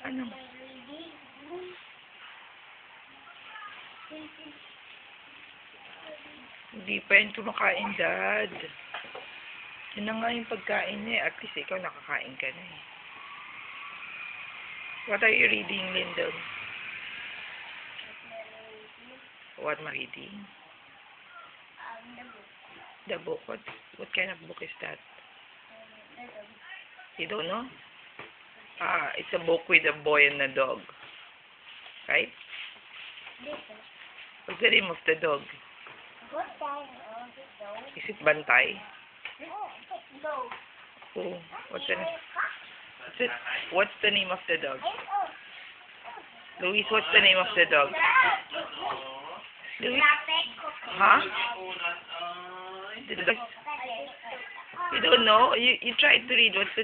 Ano? Hindi pa yun kumakain, Dad. Yun na nga yung pagkain niya. At least ikaw nakakain ka na eh. What are you reading, Lyndon? What am I reading? The book. What kind of book is that? You don't know? It's a book with a boy and a dog. Right? What's the name of the dog? What kind of dog? Is it Bantay? No. Oh, what's the name? What's the name of the dog? Luis, what's the name of the dog? Luis? Huh? You don't know? You tried to read what's the